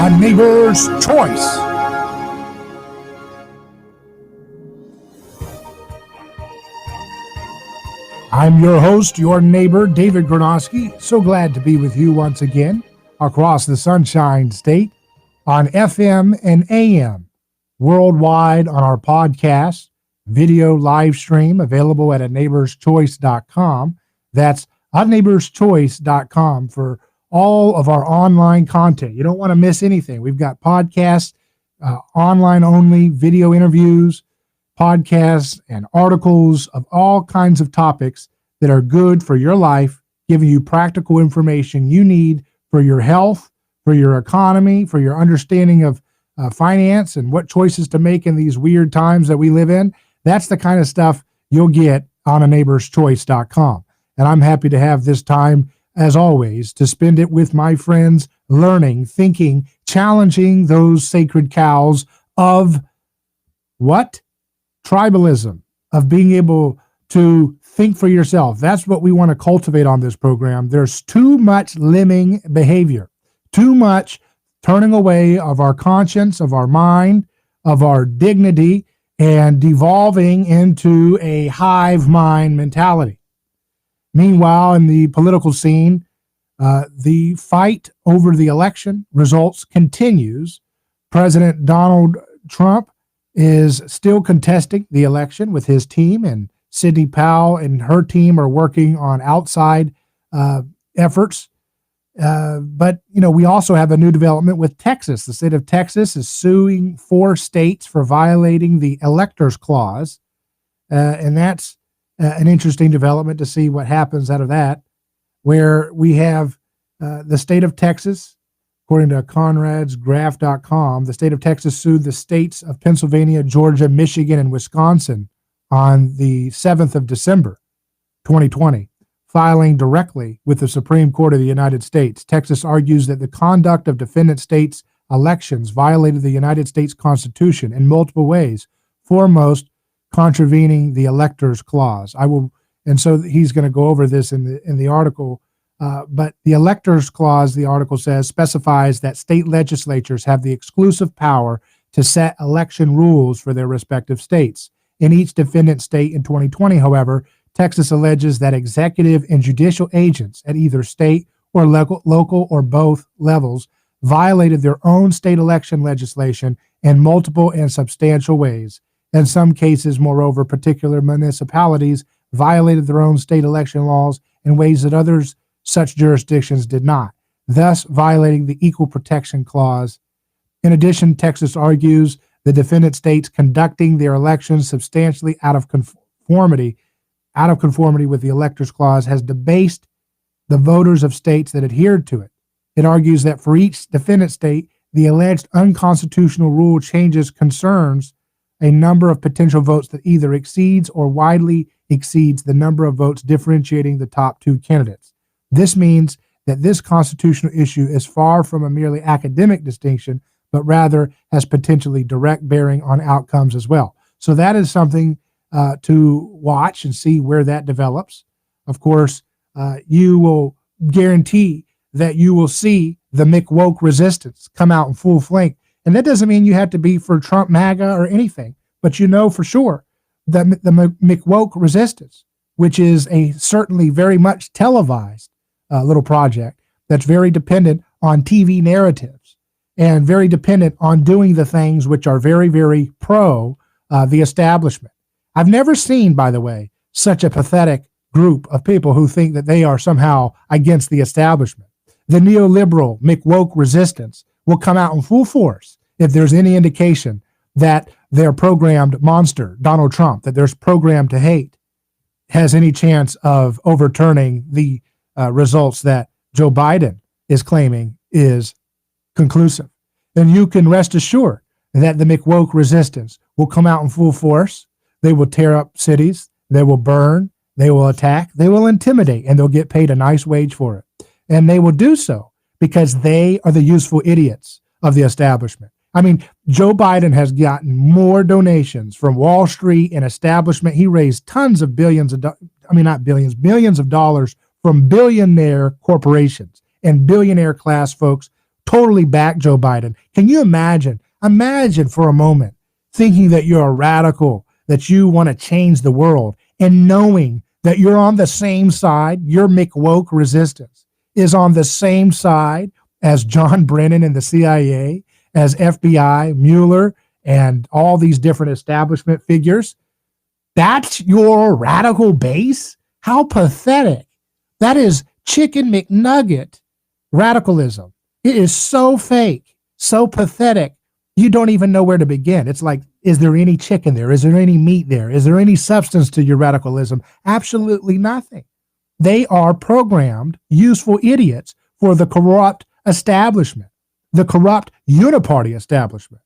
A Neighbor's Choice. I'm your host, your neighbor, David Granosky. So glad to be with you once again across the Sunshine State on FM and AM, worldwide on our podcast, video live stream available at aneighborschoice.com. That's aneighborschoice.com for all of our online content. You don't want to miss anything. We've got podcasts, online only, video interviews, podcasts, and articles of all kinds of topics that are good for your life, giving you practical information you need for your health, for your economy, for your understanding of finance and what choices to make in these weird times that we live in. That's the kind of stuff you'll get on aneighborschoice.com. And I'm happy to have this time, as always, to spend it with my friends, learning, thinking, challenging those sacred cows of what? Tribalism, of being able to think for yourself. That's what we want to cultivate on this program. There's too much lemming behavior, too much turning away of our conscience, of our mind, of our dignity, and devolving into a hive mind mentality. Meanwhile, in the political scene, the fight over the election results continues. President Donald Trump is still contesting the election with his team, and Sidney Powell and her team are working on outside efforts. But, we also have a new development with Texas. The state of Texas is suing 4 states for violating the Electors Clause. And that's an interesting development to see what happens out of that, where we have the state of Texas, according to ConradsGraph.com, the state of Texas sued the states of Pennsylvania, Georgia, Michigan, and Wisconsin on the 7th of December, 2020, filing directly with the Supreme Court of the United States. Texas argues that the conduct of defendant states' elections violated the United States Constitution in multiple ways, foremost contravening the Electors Clause. And so he's going to go over this in the article. But the Electors Clause, the article says, specifies that state legislatures have the exclusive power to set election rules for their respective states. In each defendant state in 2020, however, Texas alleges that executive and judicial agents at either state or local or both levels violated their own state election legislation in multiple and substantial ways. In some cases, moreover, particular municipalities violated their own state election laws in ways that others such jurisdictions did not, thus violating the Equal Protection Clause. In addition, Texas argues the defendant states conducting their elections substantially out of conformity with the Electors Clause has debased the voters of states that adhered to it. It argues that for each defendant state, the alleged unconstitutional rule changes concerns a number of potential votes that either exceeds or widely exceeds the number of votes differentiating the top 2 candidates. This means that this constitutional issue is far from a merely academic distinction, but rather has potentially direct bearing on outcomes as well. So that is something to watch and see where that develops. Of course, you will guarantee that you will see the McWoke resistance come out in full flank. And that doesn't mean you have to be for Trump MAGA or anything, but for sure that the McWoke resistance, which is a certainly very much televised little project that's very dependent on TV narratives and very dependent on doing the things which are very, very pro the establishment. I've never seen, by the way, such a pathetic group of people who think that they are somehow against the establishment. The neoliberal McWoke resistance will come out in full force if there's any indication that their programmed monster, Donald Trump, that there's programmed to hate, has any chance of overturning the results that Joe Biden is claiming is conclusive. And you can rest assured that the McWoke resistance will come out in full force. They will tear up cities. They will burn. They will attack. They will intimidate, and they'll get paid a nice wage for it. And they will do so because they are the useful idiots of the establishment. I mean, Joe Biden has gotten more donations from Wall Street and establishment. He raised tons of billions of, not billions, millions of dollars from billionaire corporations and billionaire class folks totally back Joe Biden. Can you imagine? Imagine for a moment thinking that you're a radical, that you want to change the world, and knowing that you're on the same side, your McWoke resistance is on the same side as John Brennan and the CIA, as FBI, Mueller, and all these different establishment figures. That's your radical base? How pathetic. That is chicken McNugget radicalism. It is so fake, so pathetic. You don't even know where to begin. It's like, is there any chicken there? Is there any meat there? Is there any substance to your radicalism? Absolutely nothing. They are programmed, useful idiots for the corrupt establishment, the corrupt uniparty establishment.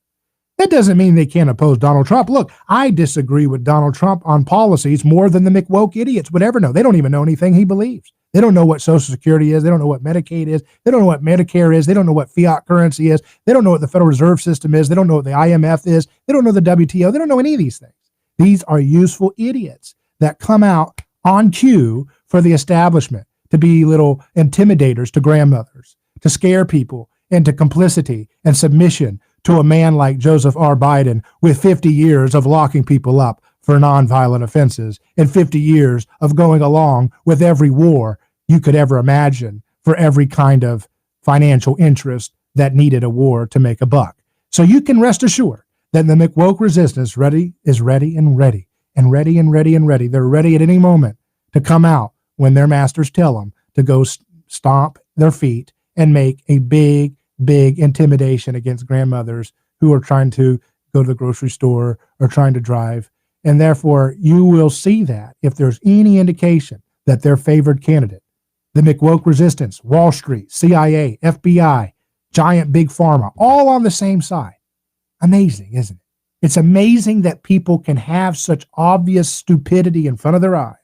That doesn't mean they can't oppose Donald Trump. Look, I disagree with Donald Trump on policies more than the McWoke idiots would ever know. They don't even know anything he believes. They don't know what Social Security is. They don't know what Medicaid is. They don't know what Medicare is. They don't know what fiat currency is. They don't know what the Federal Reserve System is. They don't know what the IMF is. They don't know the WTO. They don't know any of these things. These are useful idiots that come out on cue for the establishment to be little intimidators to grandmothers, to scare people into complicity and submission to a man like Joseph R. Biden with 50 years of locking people up for nonviolent offenses and 50 years of going along with every war you could ever imagine for every kind of financial interest that needed a war to make a buck. So you can rest assured that the McWoke resistance is ready. They're ready at any moment to come out when their masters tell them to go stomp their feet and make a big intimidation against grandmothers who are trying to go to the grocery store or trying to drive. And therefore, you will see that if there's any indication that their favored candidate, the McWoke resistance, Wall Street, CIA, FBI, giant big pharma, all on the same side. Amazing, isn't it? It's amazing that people can have such obvious stupidity in front of their eyes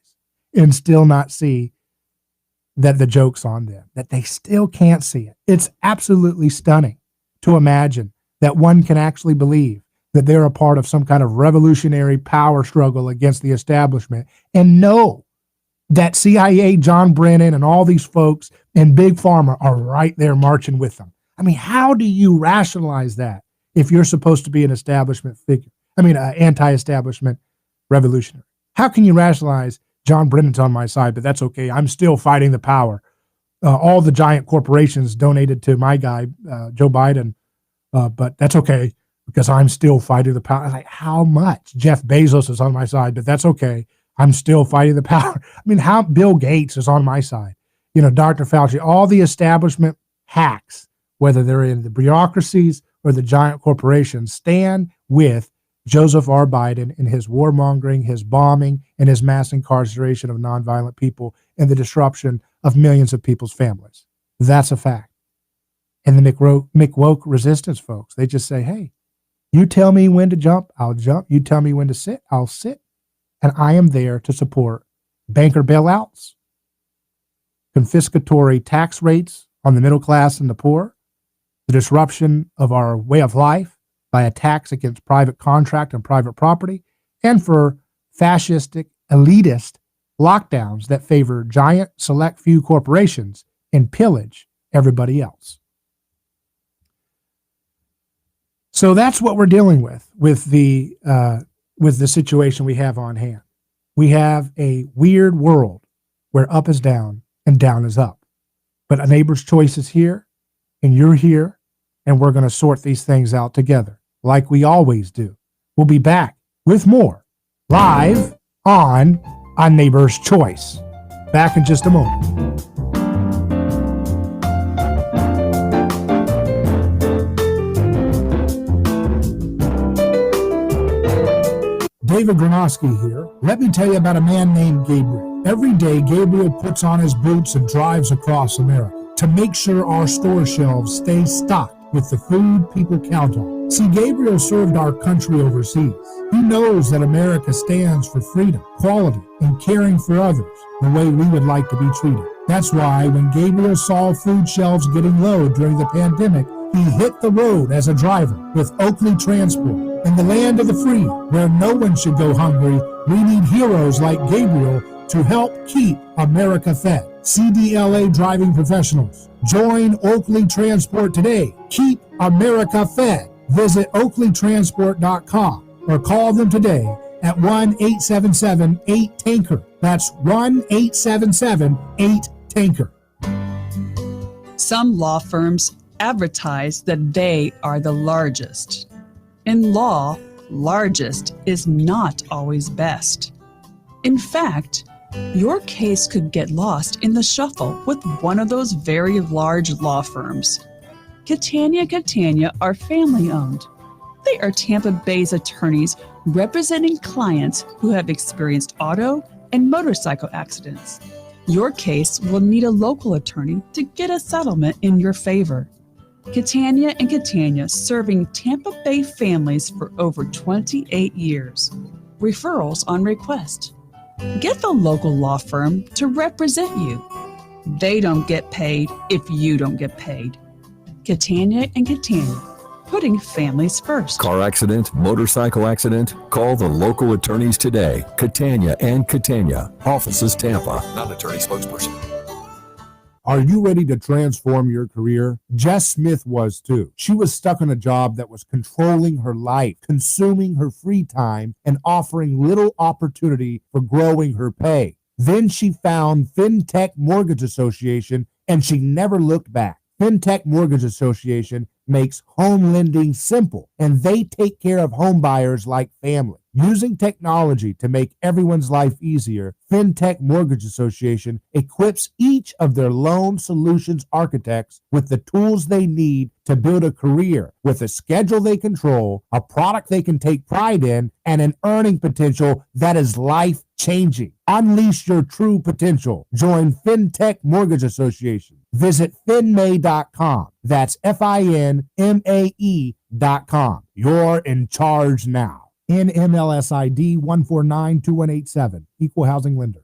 and still not see that the joke's on them, that they still can't see it. It's absolutely stunning to imagine that one can actually believe that they're a part of some kind of revolutionary power struggle against the establishment and know that CIA, John Brennan, and all these folks and Big Pharma are right there marching with them. I mean, how do you rationalize that if you're supposed to be an establishment figure? I mean, anti-establishment revolutionary. How can you rationalize John Brennan's on my side, but that's okay. I'm still fighting the power. All the giant corporations donated to my guy, Joe Biden, but that's okay because I'm still fighting the power. Like, how much? Jeff Bezos is on my side, but that's okay. I'm still fighting the power. I mean, how Bill Gates is on my side. You know, Dr. Fauci, all the establishment hacks, whether they're in the bureaucracies or the giant corporations, stand with Joseph R. Biden and his warmongering, his bombing, and his mass incarceration of nonviolent people and the disruption of millions of people's families. That's a fact. And the McWoke resistance folks, they just say, hey, you tell me when to jump, I'll jump. You tell me when to sit, I'll sit. And I am there to support banker bailouts, confiscatory tax rates on the middle class and the poor, the disruption of our way of life by attacks against private contract and private property, and for fascistic, elitist lockdowns that favor giant, select few corporations and pillage everybody else. So that's what we're dealing with the situation we have on hand. We have a weird world where up is down and down is up. But a neighbor's choice is here, and you're here, and we're going to sort these things out together, like we always do. We'll be back with more live on A Neighbor's Choice. Back in just a moment. David Gronowski here. Let me tell you about a man named Gabriel. Every day, Gabriel puts on his boots and drives across America to make sure our store shelves stay stocked with the food people count on. See, Gabriel served our country overseas. He knows that America stands for freedom, quality, and caring for others the way we would like to be treated. That's why when Gabriel saw food shelves getting low during the pandemic, he hit the road as a driver with Oakley Transport. In the land of the free, where no one should go hungry, we need heroes like Gabriel to help keep America fed. CDLA driving professionals. Join Oakley Transport today. Keep America fed. Visit oakleytransport.com or call them today at 1-877-8-TANKER. That's 1-877-8-TANKER. Some law firms advertise that they are the largest. In law, largest is not always best. In fact, your case could get lost in the shuffle with one of those very large law firms. Catania are family-owned. They are Tampa Bay's attorneys representing clients who have experienced auto and motorcycle accidents. Your case will need a local attorney to get a settlement in your favor. Catania serving Tampa Bay families for over 28 years. Referrals on request. Get the local law firm to represent you. They don't get paid if you don't get paid. Catania, putting families first. Car accident, motorcycle accident? Call the local attorneys today. Catania, offices Tampa. Not attorney spokesperson. Are you ready to transform your career? Jess Smith was too. She was stuck in a job that was controlling her life, consuming her free time, and offering little opportunity for growing her pay. Then she found FinTech Mortgage Association, and she never looked back. FinTech Mortgage Association makes home lending simple, and they take care of home buyers like family. Using technology to make everyone's life easier, FinTech Mortgage Association equips each of their loan solutions architects with the tools they need to build a career with a schedule they control, a product they can take pride in, and an earning potential that is life-changing. Unleash your true potential. Join FinTech Mortgage Association. Visit finmay.com. That's FINMAE.com. You're in charge now. NMLS ID 1492187. Equal housing lender.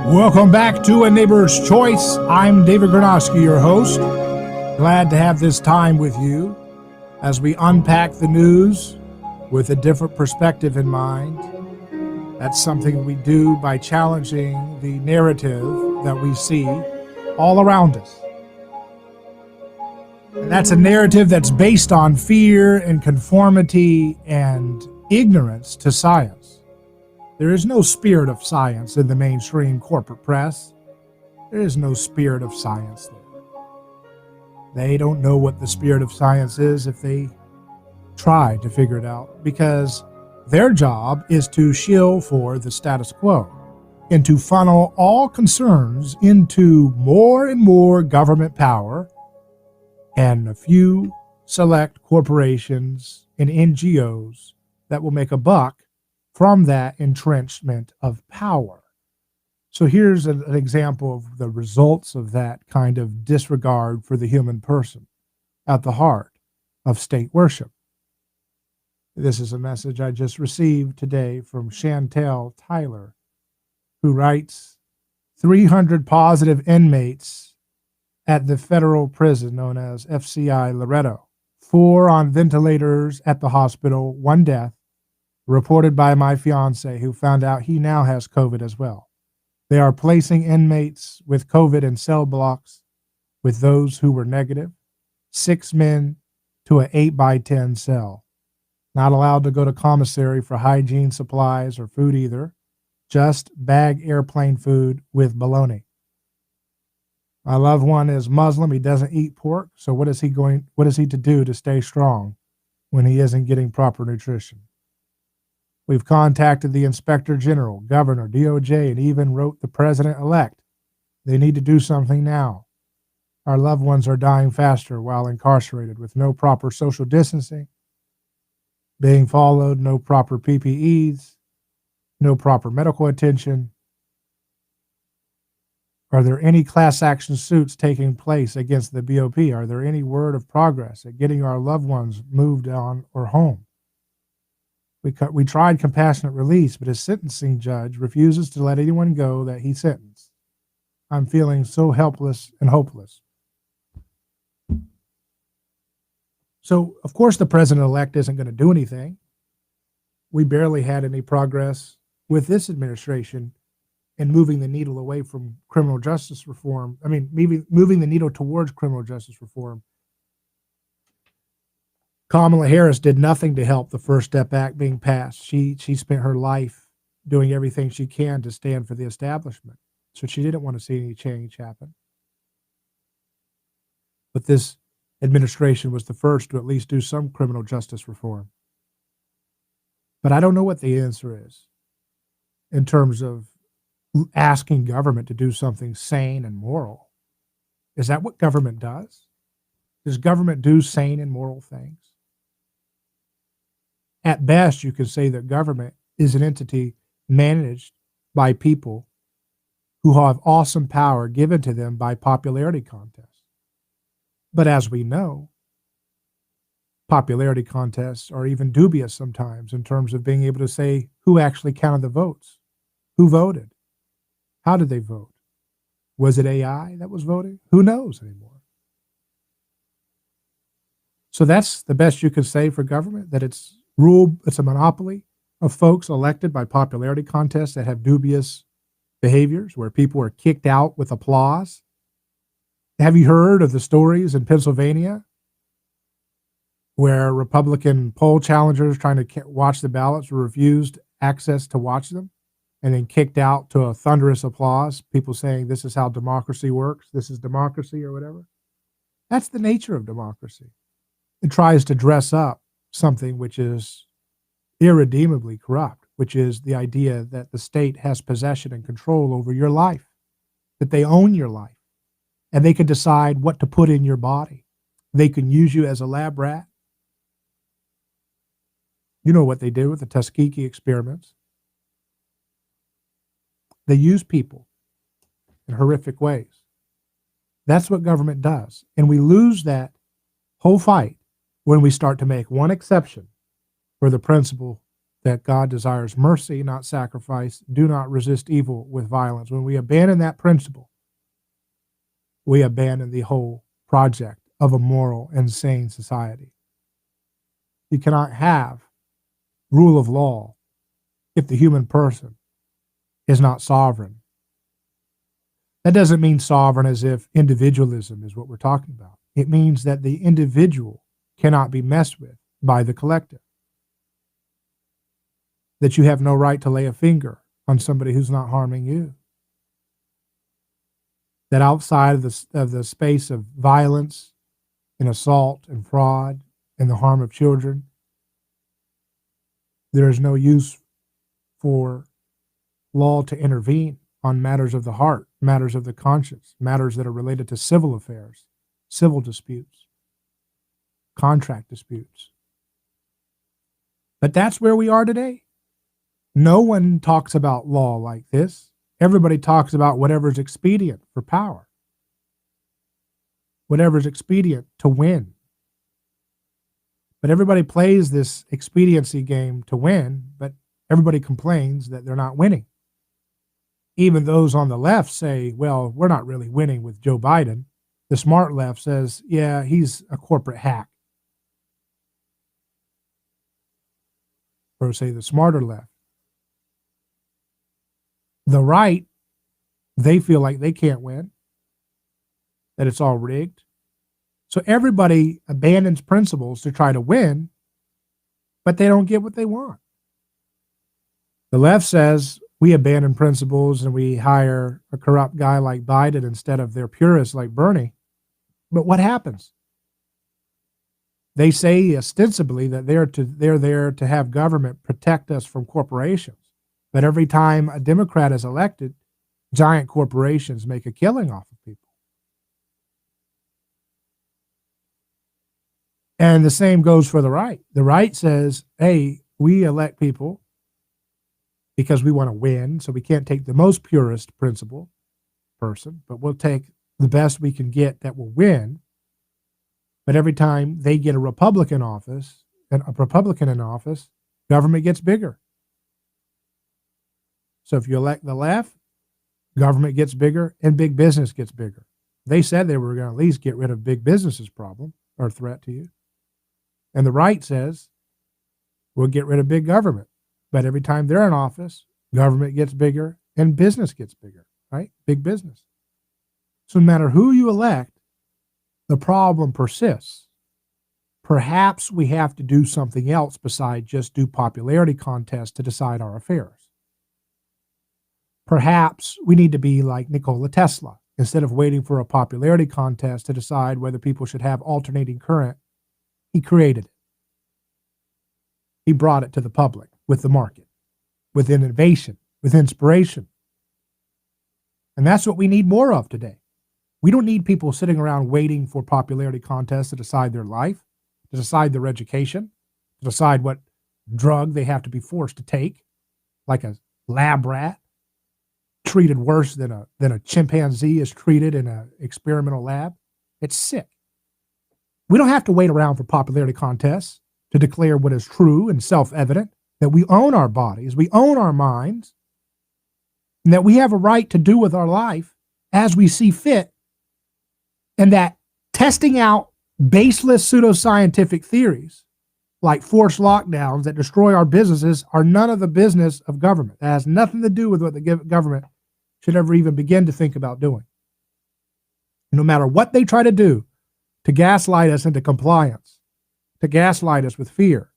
Welcome back to A Neighbor's Choice. I'm David Gronowski, your host. Glad to have this time with you as we unpack the news with a different perspective in mind. That's something we do by challenging the narrative that we see all around us. And that's a narrative that's based on fear and conformity and ignorance to science. There is no spirit of science in the mainstream corporate press. There is no spirit of science there. They don't know what the spirit of science is if they try to figure it out, because their job is to shill for the status quo and to funnel all concerns into more and more government power and a few select corporations and NGOs that will make a buck from that entrenchment of power. So here's an example of the results of that kind of disregard for the human person at the heart of state worship. This is a message I just received today from Chantel Tyler, who writes, 300 positive inmates at the federal prison known as FCI Loretto, 4 on ventilators at the hospital, 1 death, reported by my fiance, who found out he now has COVID as well. They are placing inmates with COVID in cell blocks with those who were negative, 6 men to an 8x10 cell. Not allowed to go to commissary for hygiene supplies or food either, just bag airplane food with bologna. My loved one is Muslim. He doesn't eat pork. So what is he to do to stay strong when he isn't getting proper nutrition? We've contacted the Inspector General, Governor, DOJ, and even wrote the President-elect. They need to do something now. Our loved ones are dying faster while incarcerated with no proper social distancing being followed, no proper PPEs, no proper medical attention, Are there any class action suits taking place against the BOP? Are there any word of progress at getting our loved ones moved on or home? We tried compassionate release, but his sentencing judge refuses to let anyone go that he sentenced. I'm feeling so helpless and hopeless. So, of course, the president-elect isn't going to do anything. We barely had any progress with this administration in moving the needle away from criminal justice reform. I mean, moving the needle towards criminal justice reform. Kamala Harris did nothing to help the First Step Act being passed. She spent her life doing everything she can to stand for the establishment. So she didn't want to see any change happen. But this administration was the first to at least do some criminal justice reform. But I don't know what the answer is in terms of asking government to do something sane and moral. Is that what government does? Does government do sane and moral things? At best, you could say that government is an entity managed by people who have awesome power given to them by popularity contests. But as we know, popularity contests are even dubious sometimes in terms of being able to say who actually counted the votes, who voted, how did they vote, was it AI that was voting? Who knows anymore? So that's the best you can say for government, that it's a monopoly of folks elected by popularity contests that have dubious behaviors where people are kicked out with applause. Have you heard of the stories in Pennsylvania where Republican poll challengers trying to watch the ballots were refused access to watch them and then kicked out to a thunderous applause, people saying this is how democracy works, this is democracy or whatever? That's the nature of democracy. It tries to dress up something which is irredeemably corrupt, which is the idea that the state has possession and control over your life, that they own your life, and they can decide what to put in your body. They can use you as a lab rat. You know what they did with the Tuskegee experiments. They use people in horrific ways. That's what government does. And we lose that whole fight when we start to make one exception for the principle that God desires mercy, not sacrifice. Do not resist evil with violence. When we abandon that principle, we abandon the whole project of a moral and sane society. You cannot have rule of law if the human person is not sovereign. That doesn't mean sovereign as if individualism is what we're talking about. It means that the individual cannot be messed with by the collective. That you have no right to lay a finger on somebody who's not harming you. That outside of the space of violence and assault and fraud and the harm of children, there is no use for law to intervene on matters of the heart, matters of the conscience, matters that are related to civil affairs, civil disputes, contract disputes. But that's where we are today. No one talks about law like this. Everybody talks about whatever's expedient for power, whatever's expedient to win. But everybody plays this expediency game to win, but everybody complains that they're not winning. Even those on the left say, well, we're not really winning with Joe Biden. The smart left says, yeah, he's a corporate hack. Or say the smarter left. The right, they feel like they can't win, that it's all rigged. So everybody abandons principles to try to win, but they don't get what they want. The left says we abandon principles and we hire a corrupt guy like Biden instead of their purists like Bernie. But what happens? They say ostensibly that they're there to have government protect us from corporations. But every time a Democrat is elected, giant corporations make a killing off of people. And the same goes for the right. The right says, hey, we elect people because we want to win, so we can't take the most purist principle, person, but we'll take the best we can get that will win. But every time they get a Republican in office, government gets bigger. So if you elect the left, government gets bigger and big business gets bigger. They said they were going to at least get rid of big business's problem or threat to you. And the right says we'll get rid of big government. But every time they're in office, government gets bigger and business gets bigger, right? Big business. So no matter who you elect, the problem persists. Perhaps we have to do something else besides just do popularity contests to decide our affairs. Perhaps we need to be like Nikola Tesla. Instead of waiting for a popularity contest to decide whether people should have alternating current, he created it. He brought it to the public with the market, with innovation, with inspiration. And that's what we need more of today. We don't need people sitting around waiting for popularity contests to decide their life, to decide their education, to decide what drug they have to be forced to take, like a lab rat, treated worse than a chimpanzee is treated in an experimental lab. It's sick. We don't have to wait around for popularity contests to declare what is true and self-evident, that we own our bodies, we own our minds, and that we have a right to do with our life as we see fit, and that testing out baseless pseudoscientific theories like forced lockdowns that destroy our businesses are none of the business of government. That has nothing to do with what the government should ever even begin to think about doing. No matter what they try to do to gaslight us into compliance, to gaslight us with fear,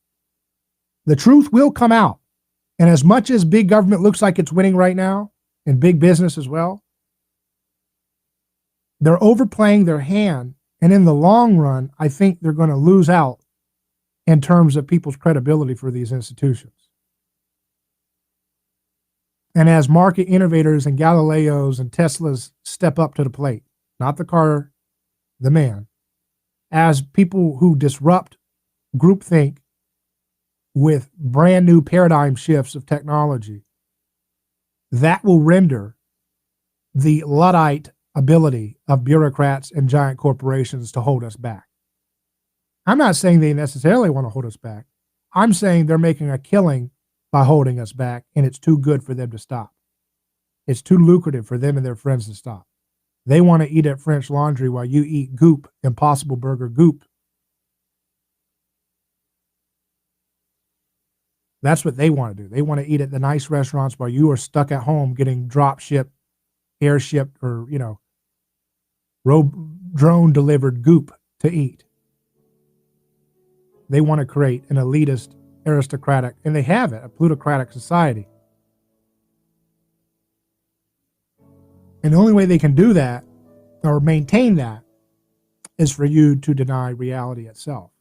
the truth will come out. And as much as big government looks like it's winning right now, and big business as well, they're overplaying their hand. And in the long run, I think they're going to lose out in terms of people's credibility for these institutions. And as market innovators and Galileos and Teslas step up to the plate, not the car, the man, as people who disrupt groupthink with brand new paradigm shifts of technology, that will render the Luddite ability of bureaucrats and giant corporations to hold us back. I'm not saying they necessarily want to hold us back. I'm saying they're making a killing by holding us back, and it's too good for them to stop. It's too lucrative for them and their friends to stop. They want to eat at French Laundry while you eat Goop, Impossible Burger Goop. That's what they want to do. They want to eat at the nice restaurants while you are stuck at home getting drop shipped, air shipped, or, drone delivered Goop to eat. They want to create an elitist, aristocratic, and they have it, a plutocratic society. And the only way they can do that or maintain that is for you to deny reality itself,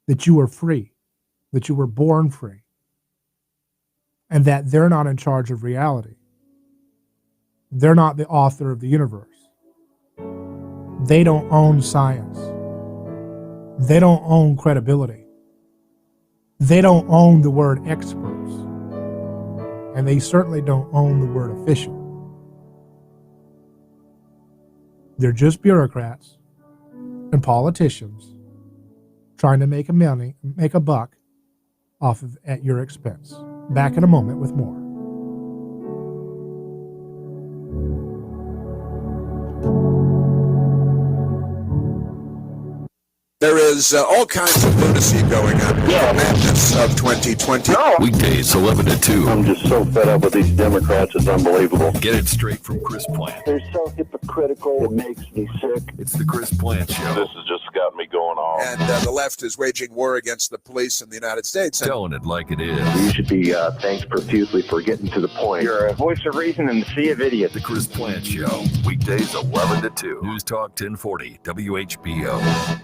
that you are free, that you were born free, and that they're not in charge of reality. They're not the author of the universe. They don't own science. They don't own credibility. They don't own the word experts. And they certainly don't own the word official. They're just bureaucrats and politicians trying to make a buck off of at your expense. Back in a moment with more. There is all kinds of lunacy going on. The madness of 2020. Weekdays 11 to 2. I'm just so fed up with these Democrats. It's unbelievable. Get it straight from Chris Plant. They're so hypocritical. It makes me sick. It's the Chris Plant Show. This has just got me going off. And the left is waging war against the police in the United States. Telling it like it is. You should be thanked profusely for getting to the point. You're a voice of reason in the sea of idiots. The Chris Plant Show. Weekdays 11 to 2. News Talk 1040 WHBO.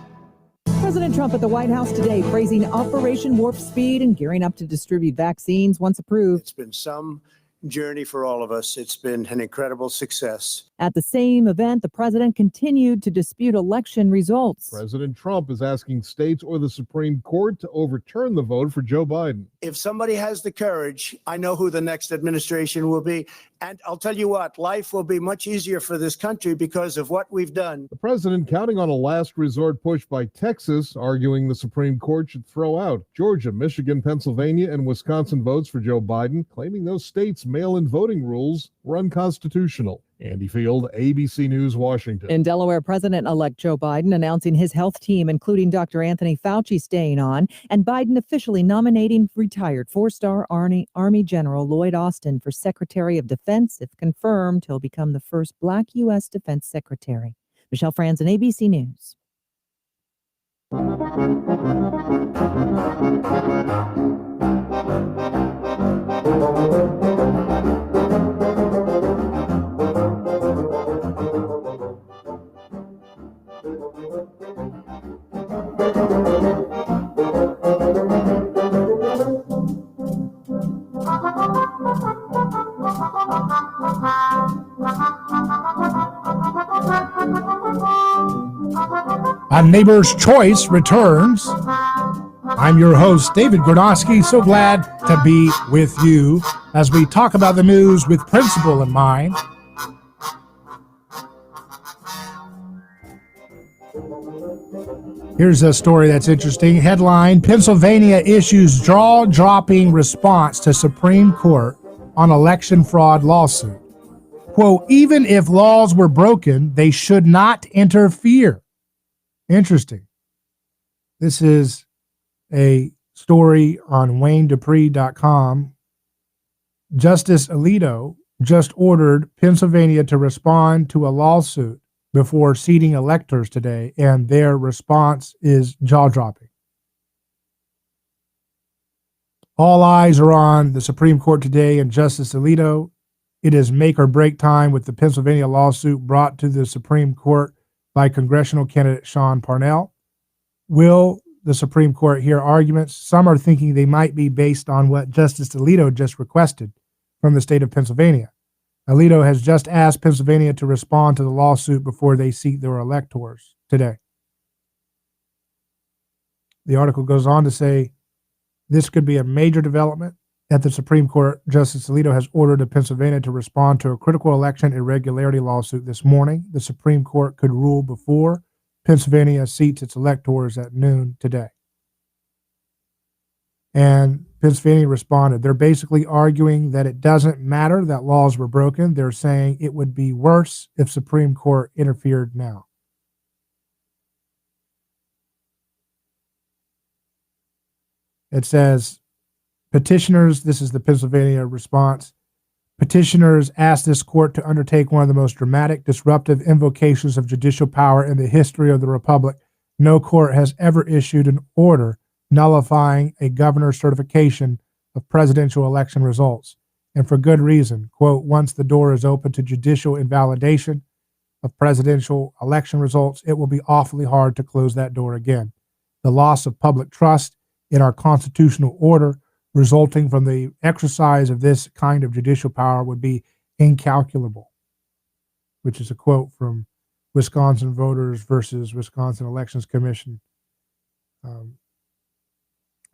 President Trump at the White House today praising Operation Warp Speed and gearing up to distribute vaccines once approved. It's been some journey for all of us. It's been an incredible success. At the same event, the president continued to dispute election results. President Trump is asking states or the Supreme Court to overturn the vote for Joe Biden. If somebody has the courage, I know who the next administration will be, And I'll tell you what, life will be much easier for this country because of what we've done. The president counting on a last resort push by Texas, arguing the Supreme Court should throw out Georgia, Michigan, Pennsylvania, and Wisconsin votes for Joe Biden, claiming those states' mail-in voting rules were unconstitutional. Andy Field, ABC News, Washington. In Delaware, President-elect Joe Biden announcing his health team, including Dr. Anthony Fauci, staying on, and Biden officially nominating retired four-star Army General Lloyd Austin for Secretary of Defense. If confirmed, he'll become the first Black U.S. Defense Secretary. Michelle Franzen, ABC News. A Neighbor's Choice returns. I'm your host, David Gronowski. So glad to be with you as we talk about the news with principle in mind. Here's a story that's interesting. Headline: Pennsylvania issues jaw-dropping response to Supreme Court on election fraud lawsuit. Quote, even if laws were broken, they should not interfere. Interesting. This is a story on WayneDupree.com. Justice Alito just ordered Pennsylvania to respond to a lawsuit before seating electors today, and their response is jaw-dropping. All eyes are on the Supreme Court today and Justice Alito. It is make or break time with the Pennsylvania lawsuit brought to the Supreme Court by congressional candidate Sean Parnell. Will the Supreme Court hear arguments? Some are thinking they might be based on what Justice Alito just requested from the state of Pennsylvania. Alito has just asked Pennsylvania to respond to the lawsuit before they seat their electors today. The article goes on to say this could be a major development at the Supreme Court. Justice Alito has ordered Pennsylvania to respond to a critical election irregularity lawsuit this morning. The Supreme Court could rule before Pennsylvania seats its electors at noon today. And Pennsylvania responded. They're basically arguing that it doesn't matter that laws were broken. They're saying it would be worse if Supreme Court interfered now. It says, petitioners, this is the Pennsylvania response, petitioners asked this court to undertake one of the most dramatic, disruptive invocations of judicial power in the history of the Republic. No court has ever issued an order nullifying a governor's certification of presidential election results, and for good reason. Quote, once the door is open to judicial invalidation of presidential election results, it will be awfully hard to close that door again. The loss of public trust in our constitutional order resulting from the exercise of this kind of judicial power would be incalculable, which is a quote from Wisconsin Voters versus Wisconsin Elections Commission.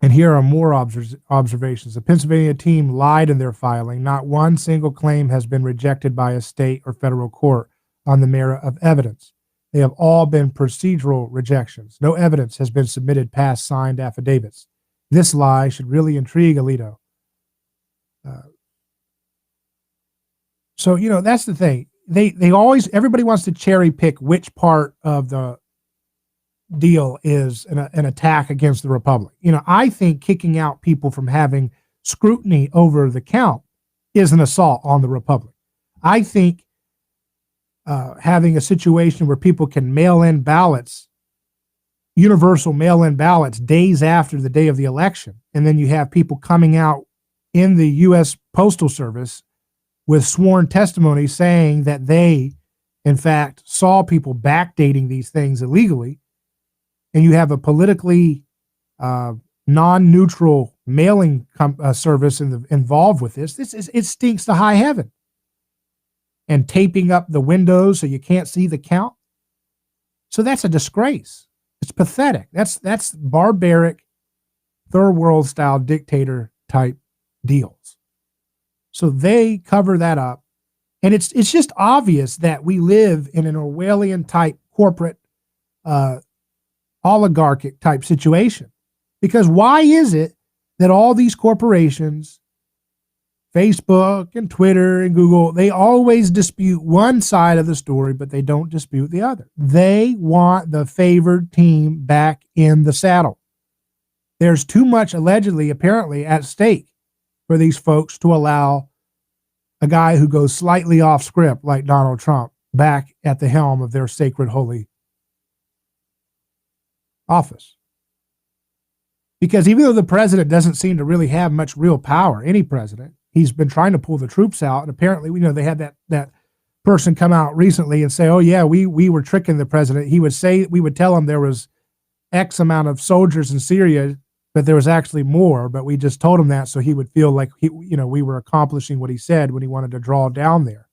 And here are more observations. The Pennsylvania team lied in their filing. Not one single claim has been rejected by a state or federal court on the merit of evidence. They have all been procedural rejections. No evidence has been submitted past signed affidavits. This lie should really intrigue Alito. So, you know, that's the thing. They always, everybody wants to cherry pick which part of the deal is an attack against the Republic. You know, I think kicking out people from having scrutiny over the count is an assault on the Republic. I think having a situation where people can mail in ballots, universal mail-in ballots days after the day of the election, and then you have people coming out in the U.S. Postal Service with sworn testimony saying that they, in fact, saw people backdating these things illegally, and you have a politically non-neutral mailing service involved with this. It stinks to high heaven. And taping up the windows so you can't see the count. So that's a disgrace. It's pathetic. That's barbaric, third world style dictator type deals. So they cover that up And it's just obvious that we live in an Orwellian type corporate oligarchic type situation. Because why is it that all these corporations, Facebook and Twitter and Google, they always dispute one side of the story, but they don't dispute the other? They want the favored team back in the saddle. There's too much, allegedly, apparently, at stake for these folks to allow a guy who goes slightly off script like Donald Trump back at the helm of their sacred, holy office. Because even though the president doesn't seem to really have much real power, any president, he's been trying to pull the troops out. And apparently, they had that person come out recently and say, oh yeah, we were tricking the president. He would say, we would tell him there was X amount of soldiers in Syria, but there was actually more, but we just told him that so he would feel like we were accomplishing what he said when he wanted to draw down there.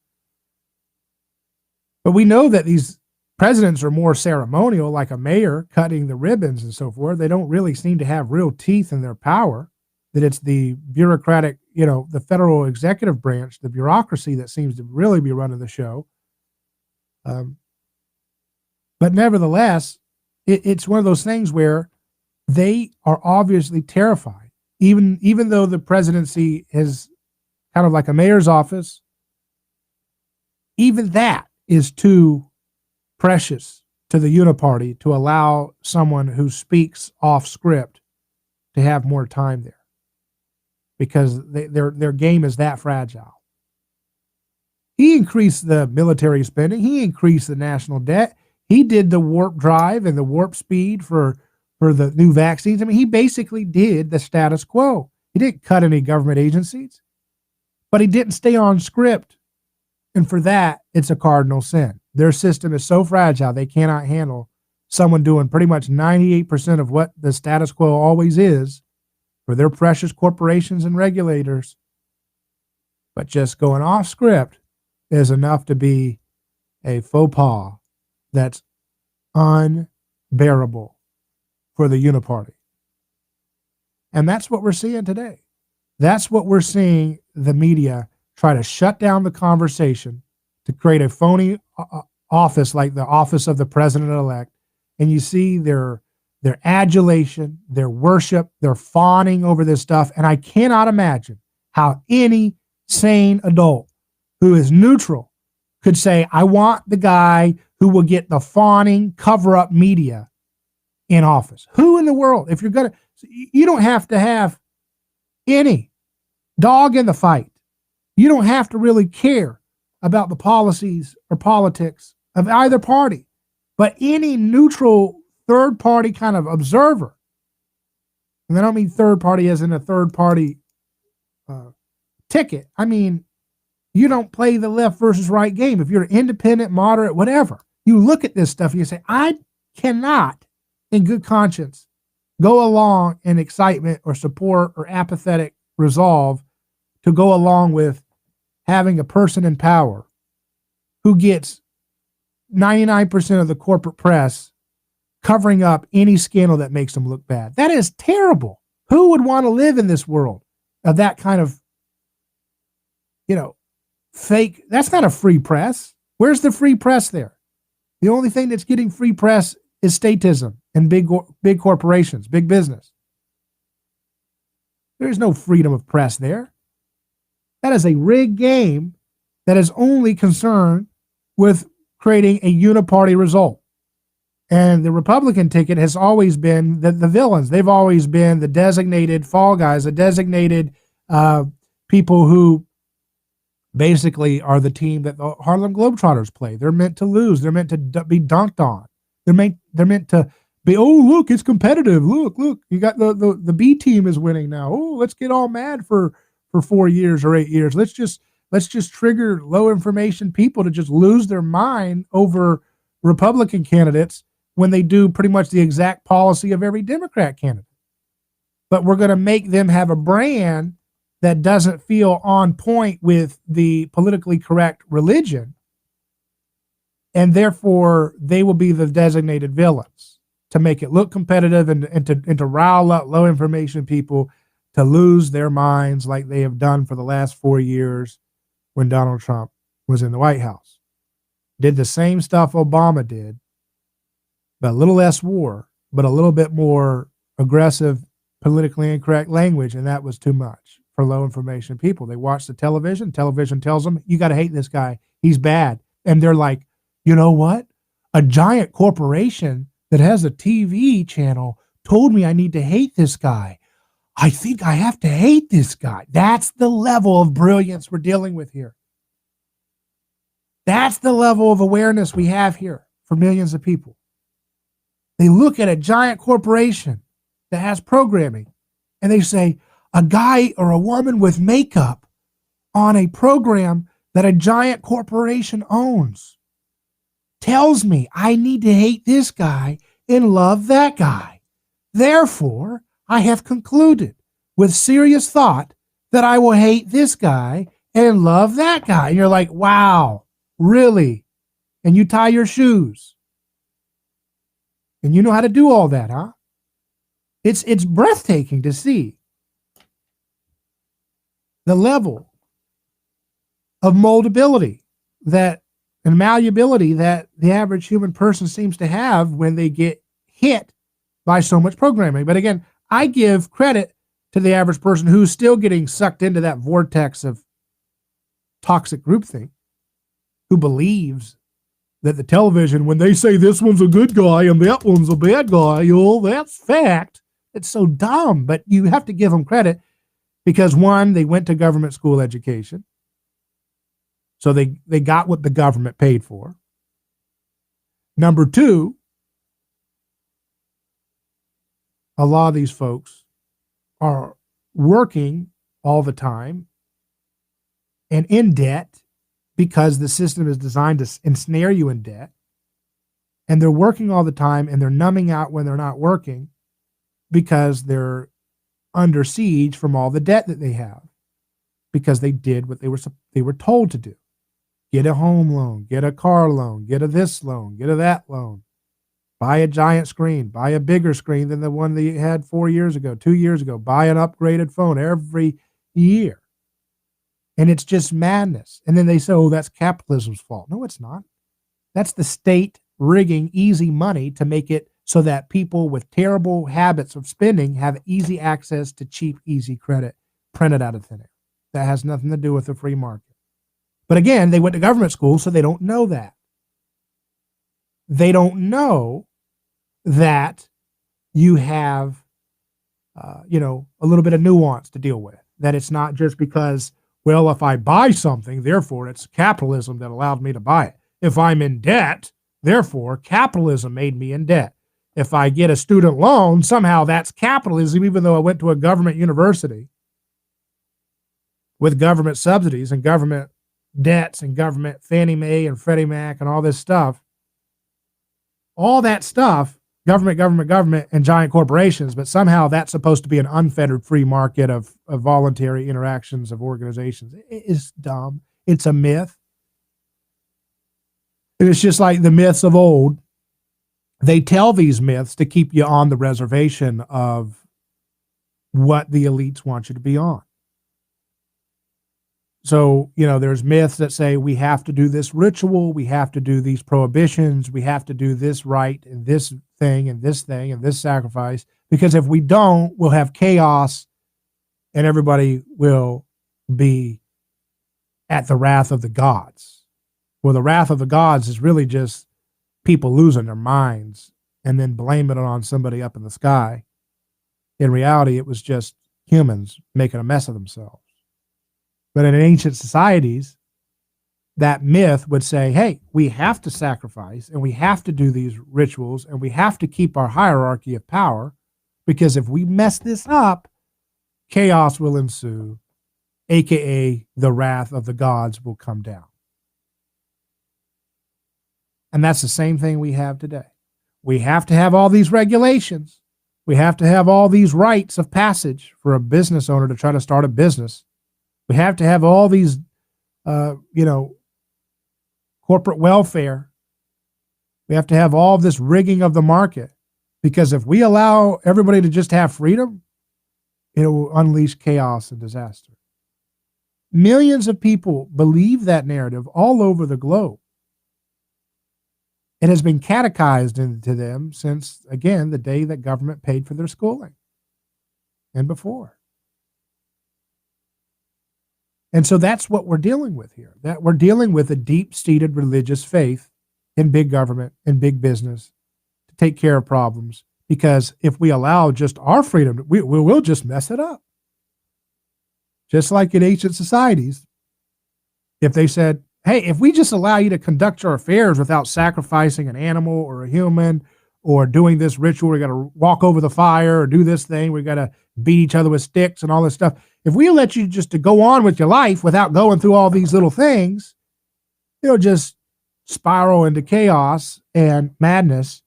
But we know that these presidents are more ceremonial, like a mayor cutting the ribbons and so forth. They don't really seem to have real teeth in their power, that it's the bureaucratic, the federal executive branch, the bureaucracy that seems to really be running the show. But nevertheless, it's one of those things where they are obviously terrified, even though the presidency is kind of like a mayor's office. Even that is too precious to the uniparty to allow someone who speaks off script to have more time there, because their game is that fragile. He increased the military spending. He increased the national debt. He did the warp drive and the warp speed for the new vaccines. I mean, he basically did the status quo. He didn't cut any government agencies, but he didn't stay on script. And for that, it's a cardinal sin. Their system is so fragile, they cannot handle someone doing pretty much 98% of what the status quo always is for their precious corporations and regulators. But just going off script is enough to be a faux pas that's unbearable for the uniparty. And that's what we're seeing today. That's what we're seeing the media try to shut down the conversation to create a phony office like the office of the president-elect. And you see their adulation, their worship, their fawning over this stuff. And I cannot imagine how any sane adult who is neutral could say, I want the guy who will get the fawning cover-up media in office. Who in the world? If you're going to, you don't have to have any dog in the fight. You don't have to really care about the policies or politics of either party, but any neutral third party kind of observer, and I don't mean third party as in a third party ticket. I mean, you don't play the left versus right game. If you're independent, moderate, whatever, you look at this stuff and you say, I cannot in good conscience go along in excitement or support or apathetic resolve to go along with having a person in power who gets 99% of the corporate press covering up any scandal that makes them look bad. That is terrible. Who would want to live in this world of that kind of, fake? That's not a free press. Where's the free press there? The only thing that's getting free press is statism and big corporations, big business. There's no freedom of press there. That is a rigged game that is only concerned with creating a uniparty result. And the Republican ticket has always been the villains. They've always been the designated fall guys, the designated people who basically are the team that the Harlem Globetrotters play. They're meant to lose. They're meant to be dunked on. They're meant to be, oh, look, it's competitive. Look, you got the B team is winning now. Oh, let's get all mad for 4 years or 8 years. Let's just trigger low information people to just lose their mind over Republican candidates when they do pretty much the exact policy of every Democrat candidate. But we're going to make them have a brand that doesn't feel on point with the politically correct religion. And therefore they will be the designated villains to make it look competitive and to rile up low information people to lose their minds like they have done for the last 4 years when Donald Trump was in the White House. Did the same stuff Obama did, but a little less war, but a little bit more aggressive, politically incorrect language, and that was too much for low information people. They watch the television. Television tells them, you got to hate this guy. He's bad. And they're like, you know what? A giant corporation that has a TV channel told me I need to hate this guy. I think I have to hate this guy. That's the level of brilliance we're dealing with here. That's the level of awareness we have here for millions of people. They look at a giant corporation that has programming and they say, a guy or a woman with makeup on a program that a giant corporation owns tells me I need to hate this guy and love that guy. Therefore, I have concluded with serious thought that I will hate this guy and love that guy. And you're like, wow, really? And you tie your shoes. And you know how to do all that, huh? It's breathtaking to see the level of moldability that and malleability that the average human person seems to have when they get hit by so much programming. But again, I give credit to the average person who's still getting sucked into that vortex of toxic groupthink, who believes that the television, when they say this one's a good guy and that one's a bad guy, oh, that's fact. It's so dumb, but you have to give them credit because, one, they went to government school education. So they got what the government paid for. Number two, a lot of these folks are working all the time and in debt because the system is designed to ensnare you in debt. And they're working all the time and they're numbing out when they're not working because they're under siege from all the debt that they have because they did what they were told to do. Get a home loan, get a car loan, get a this loan, get a that loan. Buy a giant screen, buy a bigger screen than the one that you had 4 years ago, 2 years ago. Buy an upgraded phone every year. And it's just madness. And then they say, oh, that's capitalism's fault. No, it's not. That's the state rigging easy money to make it so that people with terrible habits of spending have easy access to cheap, easy credit printed out of thin air. That has nothing to do with the free market. But again, they went to government school, so they don't know that. They don't know that you have, a little bit of nuance to deal with. That it's not just because, well, if I buy something, therefore it's capitalism that allowed me to buy it. If I'm in debt, therefore capitalism made me in debt. If I get a student loan, somehow that's capitalism, even though I went to a government university with government subsidies and government debts and government Fannie Mae and Freddie Mac and all this stuff. All that stuff, government, and giant corporations, but somehow that's supposed to be an unfettered free market of voluntary interactions of organizations. It is dumb. It's a myth. And it's just like the myths of old. They tell these myths to keep you on the reservation of what the elites want you to be on. So, there's myths that say we have to do this ritual, we have to do these prohibitions, we have to do this rite and this thing and this thing and this sacrifice, because if we don't, we'll have chaos and everybody will be at the wrath of the gods. Well, the wrath of the gods is really just people losing their minds and then blaming it on somebody up in the sky. In reality, it was just humans making a mess of themselves. But in ancient societies, that myth would say, hey, we have to sacrifice and we have to do these rituals and we have to keep our hierarchy of power, because if we mess this up, chaos will ensue, aka the wrath of the gods will come down. And that's the same thing we have today. We have to have all these regulations. We have to have all these rites of passage for a business owner to try to start a business. We have to have all these, corporate welfare. We have to have all this rigging of the market, because if we allow everybody to just have freedom, it will unleash chaos and disaster. Millions of people believe that narrative all over the globe. It has been catechized into them since, again, the day that government paid for their schooling and before. And so that's what we're dealing with here, that we're dealing with a deep-seated religious faith in big government and big business to take care of problems. Because if we allow just our freedom, we will just mess it up. Just like in ancient societies, if they said, hey, if we just allow you to conduct your affairs without sacrificing an animal or a human or doing this ritual, we got to walk over the fire or do this thing, we got to beat each other with sticks and all this stuff. If we let you just to go on with your life without going through all these little things, it'll just spiral into chaos and madness.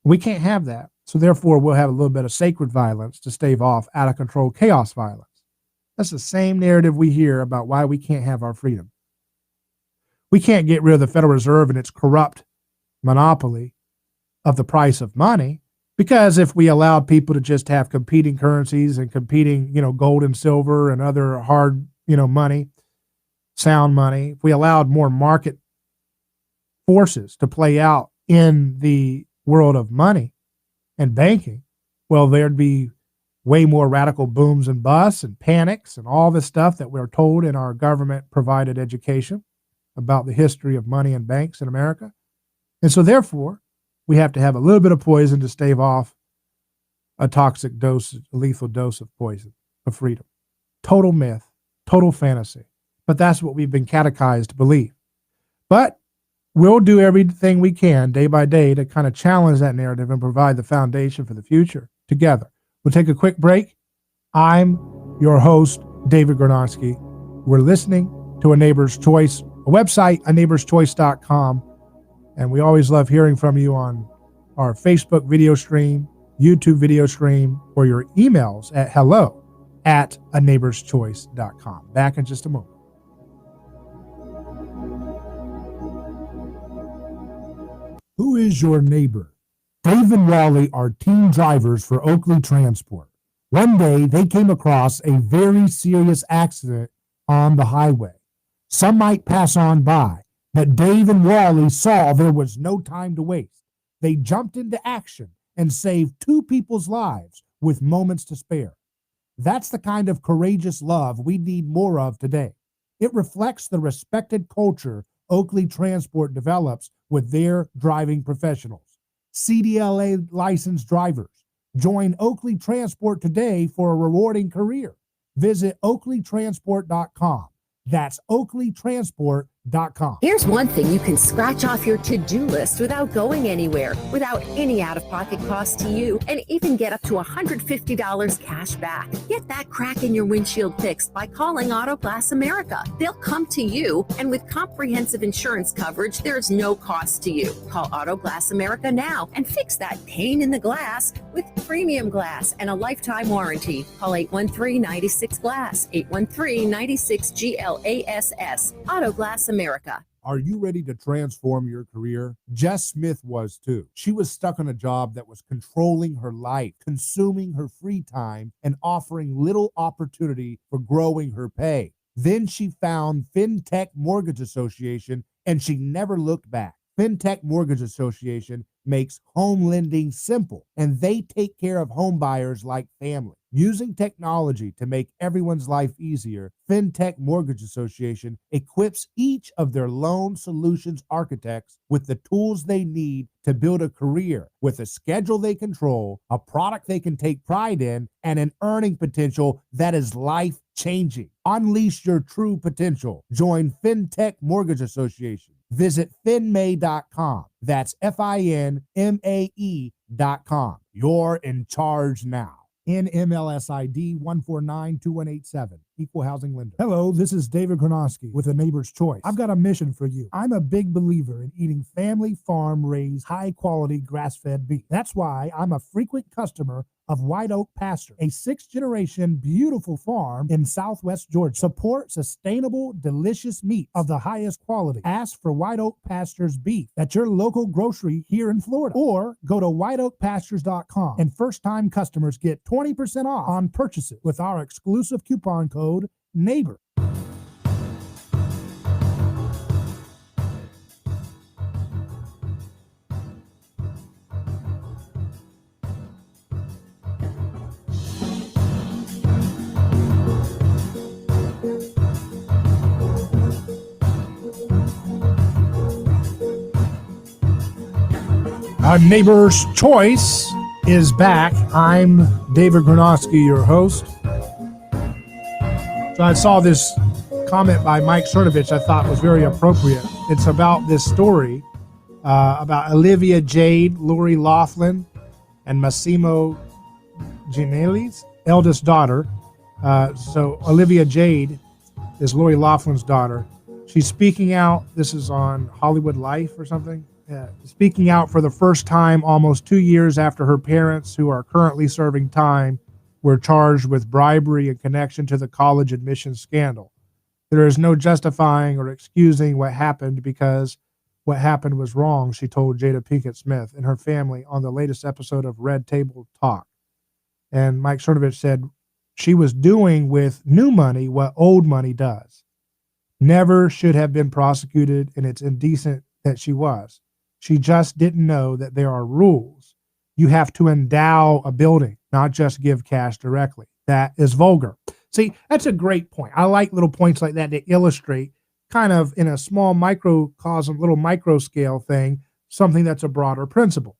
We can't have that. So therefore, we'll have a little bit of sacred violence to stave off out of control chaos violence. That's the same narrative we hear about why we can't have our freedom. We can't get rid of the Federal Reserve and its corrupt monopoly of the price of money, because if we allowed people to just have competing currencies and competing, gold and silver and other hard, money, sound money, if we allowed more market forces to play out in the world of money and banking, well, there'd be way more radical booms and busts and panics and all this stuff that we're told in our government-provided education about the history of money and banks in America. And so therefore, we have to have a little bit of poison to stave off a toxic dose, a lethal dose of poison, of freedom. Total myth, total fantasy. But that's what we've been catechized to believe. But we'll do everything we can day by day to kind of challenge that narrative and provide the foundation for the future together. We'll take a quick break. I'm your host, David Gronowski. We're listening to A Neighbor's Choice, a website, aneighborschoice.com. And we always love hearing from you on our Facebook video stream, YouTube video stream, or your emails at hello@aneighborschoice.com. Back in just a moment. Who is your neighbor? Dave and Wally are team drivers for Oakley Transport. One day, they came across a very serious accident on the highway. Some might pass on by, but Dave and Wally saw there was no time to waste. They jumped into action and saved 2 people's lives with moments to spare. That's the kind of courageous love we need more of today. It reflects the respected culture Oakley Transport develops with their driving professionals. CDLA licensed drivers. Join Oakley Transport today for a rewarding career. Visit oakleytransport.com. That's oakleytransport.com. Here's one thing you can scratch off your to-do list without going anywhere, without any out-of-pocket cost to you, and even get up to $150 cash back. Get that crack in your windshield fixed by calling Auto Glass America. They'll come to you, and with comprehensive insurance coverage, there's no cost to you. Call Auto Glass America now and fix that pane in the glass with premium glass and a lifetime warranty. Call 813-96-GLASS, 813-96-GLASS. Auto Glass America. Are you ready to transform your career? Jess Smith was too. She was stuck on a job that was controlling her life, consuming her free time, and offering little opportunity for growing her pay. Then she found FinTech Mortgage Association, and she never looked back. FinTech Mortgage Association makes home lending simple, and they take care of home buyers like family. Using technology to make everyone's life easier, FinTech Mortgage Association equips each of their loan solutions architects with the tools they need to build a career with a schedule they control, a product they can take pride in, and an earning potential that is life-changing. Unleash your true potential. Join FinTech Mortgage Association. Visit finmay.com. That's FINMAE.com. You're in charge now. NMLS ID 1492187. Equal housing lender. Hello, this is David Gronowski with A Neighbor's Choice. I've got a mission for you. I'm a big believer in eating family farm-raised, high-quality grass-fed beef. That's why I'm a frequent customer of White Oak Pasture, a 6th-generation beautiful farm in southwest Georgia. Support sustainable, delicious meat of the highest quality. Ask for White Oak Pasture's beef at your local grocery here in Florida, or go to whiteoakpastures.com, and first-time customers get 20% off on purchases with our exclusive coupon code NEIGHBOR. A Neighbor's Choice is back. I'm David Gronowski, your host. So I saw this comment by Mike Cernovich I thought was very appropriate. It's about this story about Olivia Jade, Lori Loughlin, and Massimo Ginelli's eldest daughter. So Olivia Jade is Lori Loughlin's daughter. She's speaking out. This is on Hollywood Life or something. Speaking out for the first time almost 2 years after her parents, who are currently serving time, were charged with bribery in connection to the college admissions scandal. There is no justifying or excusing what happened because what happened was wrong, she told Jada Pinkett Smith and her family on the latest episode of Red Table Talk. And Mike Cernovich said she was doing with new money what old money does. Never should have been prosecuted, and it's indecent that she was. She just didn't know that there are rules. You have to endow a building, not just give cash directly. That is vulgar. See, that's a great point. I like little points like that to illustrate kind of in a small microcosm, little micro scale thing, something that's a broader principle.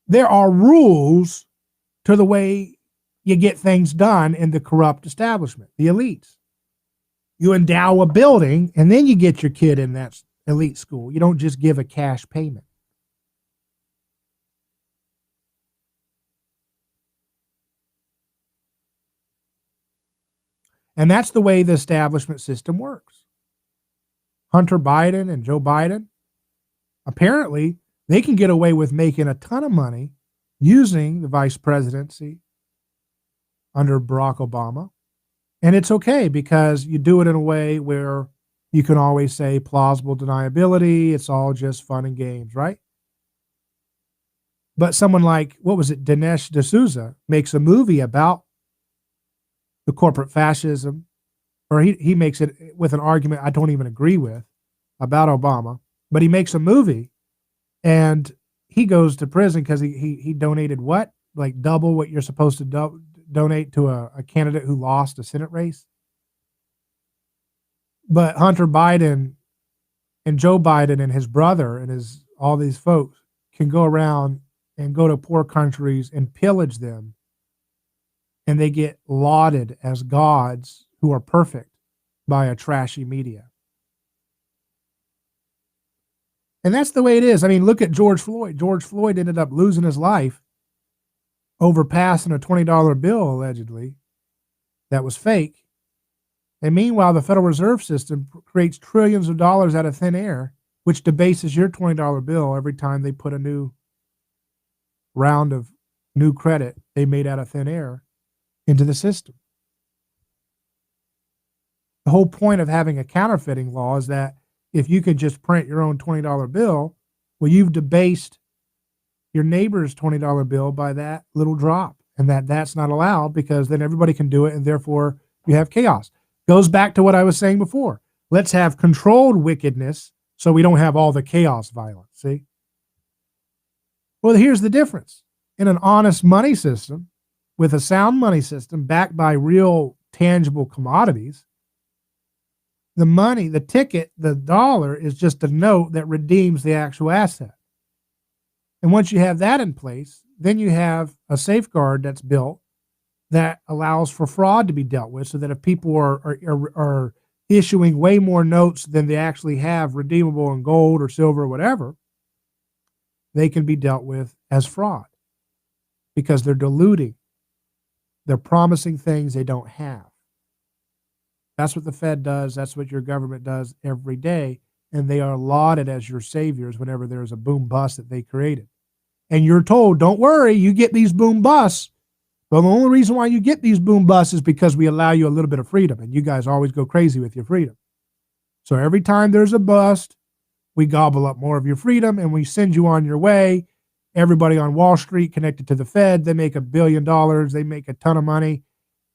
There are rules to the way you get things done in the corrupt establishment, the elites. You endow a building and then you get your kid in that elite school. You don't just give a cash payment. And that's the way the establishment system works. Hunter Biden and Joe Biden, apparently, they can get away with making a ton of money using the vice presidency under Barack Obama. And it's okay because you do it in a way where you can always say plausible deniability. It's all just fun and games, right? But someone like, what was it, Dinesh D'Souza makes a movie about the corporate fascism, or he makes it with an argument I don't even agree with about Obama, but he makes a movie and he goes to prison because he donated what? Like double what you're supposed to donate to a candidate who lost a Senate race. But Hunter Biden and Joe Biden and his brother and all these folks can go around and go to poor countries and pillage them. And they get lauded as gods who are perfect by a trashy media. And that's the way it is. I mean, look at George Floyd. George Floyd ended up losing his life over passing a $20 bill, allegedly, that was fake. And meanwhile, the Federal Reserve System creates trillions of dollars out of thin air, which debases your $20 bill every time they put a new round of new credit they made out of thin air into the system. The whole point of having a counterfeiting law is that if you could just print your own $20 bill, well, you've debased your neighbor's $20 bill by that little drop, and that's not allowed because then everybody can do it, and therefore you have chaos. Goes back to what I was saying before. Let's have controlled wickedness so we don't have all the chaos violence, see? Well, here's the difference. In an honest money system, with a sound money system backed by real tangible commodities, the money, the ticket, the dollar is just a note that redeems the actual asset. And once you have that in place, then you have a safeguard that's built that allows for fraud to be dealt with so that if people are issuing way more notes than they actually have redeemable in gold or silver or whatever, they can be dealt with as fraud because they're diluting. They're promising things they don't have. That's what the Fed does. That's what your government does every day. And they are lauded as your saviors whenever there's a boom bust that they created. And you're told, don't worry, you get these boom busts. Well, the only reason why you get these boom busts is because we allow you a little bit of freedom. And you guys always go crazy with your freedom. So every time there's a bust, we gobble up more of your freedom and we send you on your way. Everybody on Wall Street connected to the Fed, they make $1 billion. They make a ton of money.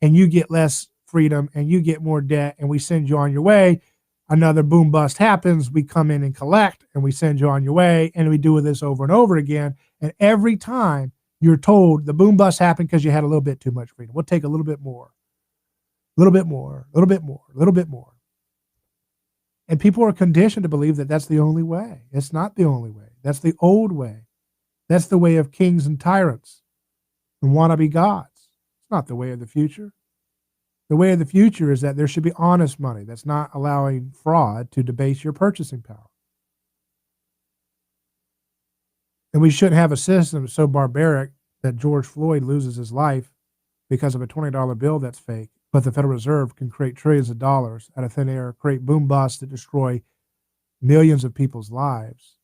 And you get less freedom and you get more debt and we send you on your way. Another boom bust happens, we come in and collect and we send you on your way, and we do this over and over again. And every time you're told the boom bust happened because you had a little bit too much freedom. We'll take a little bit more, a little bit more, a little bit more, a little bit more. And people are conditioned to believe that that's the only way. It's not the only way. That's the old way. That's the way of kings and tyrants and wannabe gods. It's not the way of the future. The way of the future is that there should be honest money that's not allowing fraud to debase your purchasing power. And we shouldn't have a system so barbaric that George Floyd loses his life because of a $20 bill that's fake, but the Federal Reserve can create trillions of dollars out of thin air, create boom busts that destroy millions of people's lives,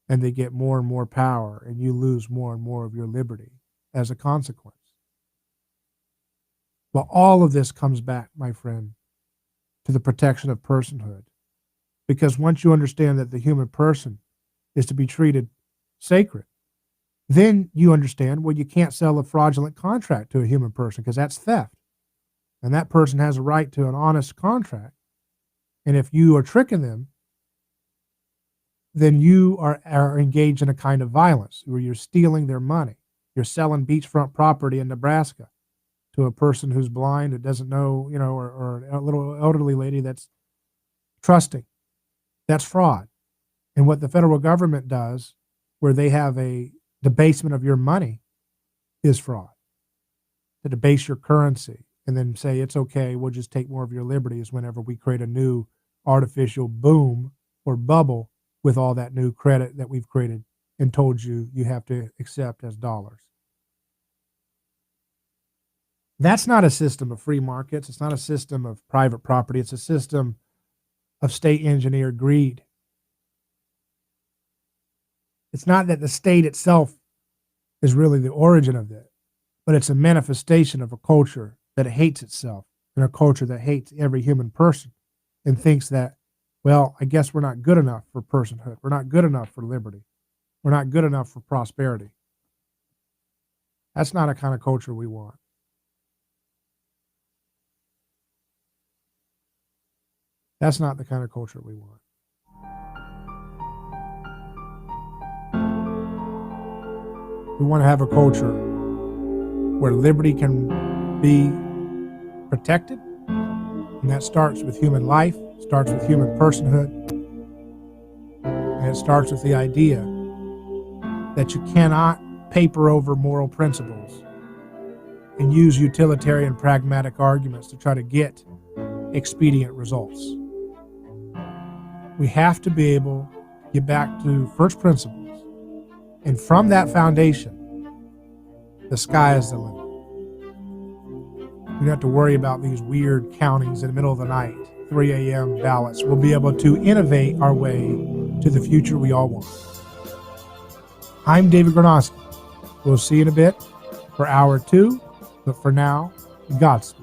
and they get more and more power, and you lose more and more of your liberty as a consequence. But all of this comes back, my friend, to the protection of personhood. Because once you understand that the human person is to be treated sacred, then you understand, well, you can't sell a fraudulent contract to a human person because that's theft. And that person has a right to an honest contract. And if you are tricking them, then you are engaged in a kind of violence where you're stealing their money. You're selling beachfront property in Nebraska to a person who's blind, who doesn't know, or a little elderly lady that's trusting. That's fraud. And what the federal government does, where they have a debasement of your money, is fraud. To debase your currency and then say, it's okay, we'll just take more of your liberties whenever we create a new artificial boom or bubble with all that new credit that we've created and told you you have to accept as dollars. That's not a system of free markets. It's not a system of private property. It's a system of state-engineered greed. It's not that the state itself is really the origin of it, but it's a manifestation of a culture that hates itself and a culture that hates every human person and thinks that, well, I guess we're not good enough for personhood. We're not good enough for liberty. We're not good enough for prosperity. That's not a kind of culture we want. That's not the kind of culture we want. We want to have a culture where liberty can be protected, and that starts with human life, starts with human personhood, and it starts with the idea that you cannot paper over moral principles and use utilitarian pragmatic arguments to try to get expedient results. We have to be able to get back to first principles. And from that foundation, the sky is the limit. We don't have to worry about these weird countings in the middle of the night, 3 a.m. ballots. We'll be able to innovate our way to the future we all want. I'm David Gronowski. We'll see you in a bit for hour 2, but for now, Godspeed.